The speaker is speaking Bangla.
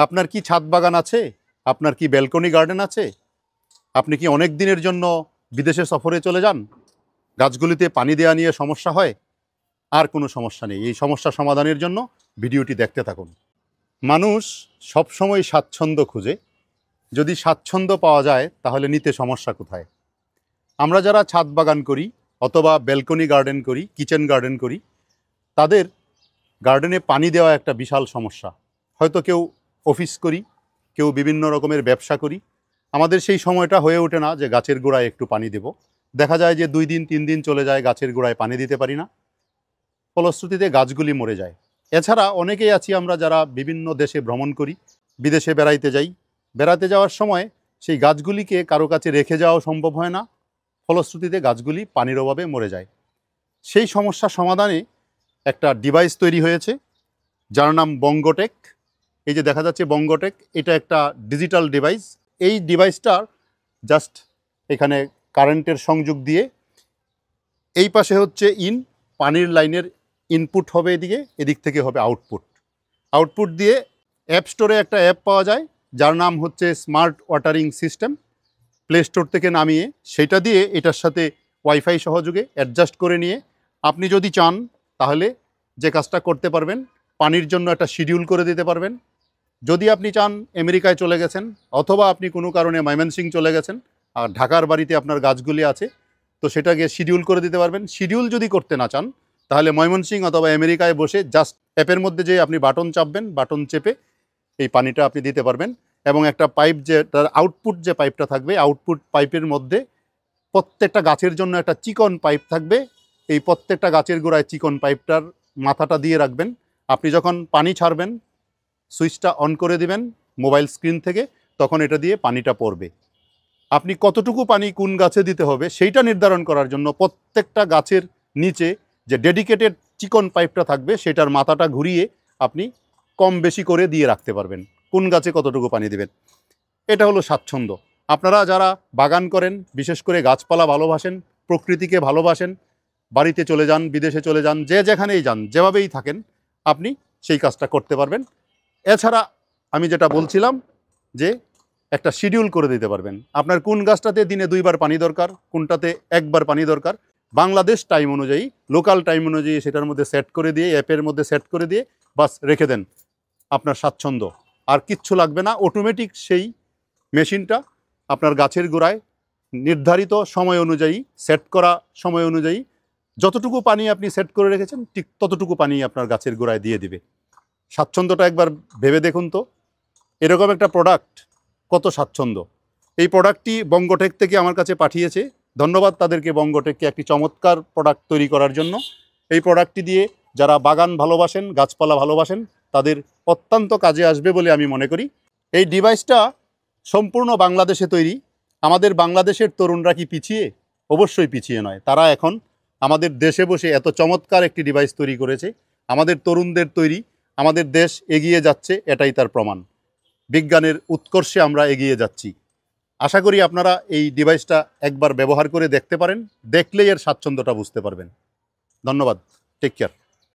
আপনার কি ছাদ বাগান আছে? আপনার কি ব্যালকনি গার্ডেন আছে? আপনি কি অনেক দিনের জন্য বিদেশে সফরে চলে যান? গাছগুলিতে পানি দেওয়া নিয়ে সমস্যা হয়? আর কোনো সমস্যা নেই। এই সমস্যা সমাধানের জন্য ভিডিওটি দেখতে থাকুন। মানুষ সবসময় স্বাচ্ছন্দ্য খুঁজে। যদি স্বাচ্ছন্দ্য পাওয়া যায় তাহলে নিতে সমস্যা কোথায়? আমরা যারা ছাদ বাগান করি অথবা ব্যালকনি গার্ডেন করি, কিচেন গার্ডেন করি, তাদের গার্ডেনে পানি দেওয়া একটা বিশাল সমস্যা। হয়তো কেউ অফিস করি, কেউ বিভিন্ন রকমের ব্যবসা করি, আমাদের সেই সময়টা হয়ে ওঠে না যে গাছের গোড়ায় একটু পানি দেব। দেখা যায় যে 2 দিন 3 দিন চলে যায়, গাছের গোড়ায় পানি দিতে পারি না, ফলশ্রুতিতে গাছগুলি মরে যায়। এছাড়া অনেকেই আছি আমরা যারা বিভিন্ন দেশে ভ্রমণ করি, বিদেশে বেড়াইতে যাই, বেড়াতে যাওয়ার সময় সেই গাছগুলিকে কারো কাছে রেখে যাওয়া সম্ভব হয় না, ফলশ্রুতিতে গাছগুলি পানির অভাবে মরে যায়। সেই সমস্যা সমাধানে একটা ডিভাইস তৈরি হয়েছে যার নাম বঙ্গটেক। এই যে দেখা যাচ্ছে বঙ্গটেক, এটা একটা ডিজিটাল ডিভাইস। এই ডিভাইসটার জাস্ট এখানে কারেন্টের সংযোগ দিয়ে, এই পাশে হচ্ছে পানির লাইনের ইনপুট হবে এদিকে, এদিক থেকে হবে আউটপুট দিয়ে অ্যাপ স্টোরে একটা অ্যাপ পাওয়া যায় যার নাম হচ্ছে smart watering system. Play store থেকে নামিয়ে সেটা দিয়ে এটার সাথে ওয়াইফাই সহযোগে অ্যাডজাস্ট করে নিয়ে আপনি যদি চান তাহলে যে কাজটা করতে পারবেন, পানির জন্য একটা শিডিউল করে দিতে পারবেন। যদি আপনি চান আমেরিকায় চলে গেছেন অথবা আপনি কোনো কারণে ময়মনসিংহ চলে গেছেন আর ঢাকার বাড়িতে আপনার গাছগুলি আছে, তো সেটাকে শিডিউল করে দিতে পারবেন। শিডিউল যদি করতে না চান তাহলে ময়মনসিংহ অথবা আমেরিকায় বসে জাস্ট অ্যাপের মধ্যে যে আপনি বাটন চাপবেন, বাটন চেপে এই পানিটা আপনি দিতে পারবেন। এবং একটা পাইপ, যে তার আউটপুট যে পাইপটা থাকবে, আউটপুট পাইপের মধ্যে প্রত্যেকটা গাছের জন্য একটা চিকন পাইপ থাকবে। এই প্রত্যেকটা গাছের গোড়ায় চিকন পাইপটার মাথাটা দিয়ে রাখবেন। আপনি যখন পানি ছাড়বেন, সুইচটা অন করে দিবেন মোবাইল স্ক্রিন থেকে, তখন এটা দিয়ে পানিটা পড়বে। আপনি কতটুকু পানি কোন গাছে দিতে হবে সেইটা নির্ধারণ করার জন্য প্রত্যেকটা গাছের নিচে যে ডেডিকেটেড চিকন পাইপটা থাকবে সেটার মাথাটা ঘুরিয়ে আপনি কম বেশি করে দিয়ে রাখতে পারবেন কোন গাছে কতটুকু পানি দেবেন। এটা হলো স্বাচ্ছন্দ্য। আপনারা যারা বাগান করেন, বিশেষ করে গাছপালা ভালোবাসেন, প্রকৃতিকে ভালোবাসেন, বাড়িতে চলে যান, বিদেশে চলে যান, যে যেখানেই যান, যেভাবেই থাকেন, আপনি সেই কাজটা করতে পারবেন। এছাড়া আমি যেটা বলছিলাম যে একটা শিডিউল করে দিতে পারবেন। আপনার কোন গাছটাতে দিনে 2 বার পানি দরকার, কোনটাতে 1 বার পানি দরকার, বাংলাদেশ টাইম অনুযায়ী, লোকাল টাইম অনুযায়ী সেটার মধ্যে সেট করে দিয়ে, অ্যাপের মধ্যে সেট করে দিয়ে বাস রেখে দেন। আপনার স্বাচ্ছন্দ্য, আর কিচ্ছু লাগবে না। অটোমেটিক সেই মেশিনটা আপনার গাছের গোড়ায় নির্ধারিত সময় অনুযায়ী, সেট করা সময় অনুযায়ী যতটুকু পানি আপনি সেট করে রেখেছেন ঠিক ততটুকু পানি আপনার গাছের গোড়ায় দিয়ে দিবে। স্বাচ্ছন্দ্যটা একবার ভেবে দেখুন তো, এরকম একটা প্রোডাক্ট কত স্বাচ্ছন্দ্য। এই প্রোডাক্টটি বঙ্গটেক থেকে আমার কাছে পাঠিয়েছে, ধন্যবাদ তাদেরকে, বঙ্গটেককে একটি চমৎকার প্রোডাক্ট তৈরি করার জন্য। এই প্রোডাক্টটি দিয়ে যারা বাগান ভালোবাসেন, গাছপালা ভালোবাসেন, তাদের অত্যন্ত কাজে আসবে বলে আমি মনে করি। এই ডিভাইসটা সম্পূর্ণ বাংলাদেশে তৈরি। আমাদের বাংলাদেশের তরুণরা কি পিছিয়ে? অবশ্যই পিছিয়ে নয়। তারা এখন আমাদের দেশে বসে এত চমৎকার একটি ডিভাইস তৈরি করেছে। আমাদের তরুণদের তৈরি, আমাদের দেশ এগিয়ে যাচ্ছে, এটাই তার প্রমাণ। বিজ্ঞানের উৎকর্ষে আমরা এগিয়ে যাচ্ছি। আশা করি আপনারা এই ডিভাইসটা একবার ব্যবহার করে দেখতে পারেন, দেখলেই এর স্বাচ্ছন্দ্যটা বুঝতে পারবেন। ধন্যবাদ, টেক কেয়ার।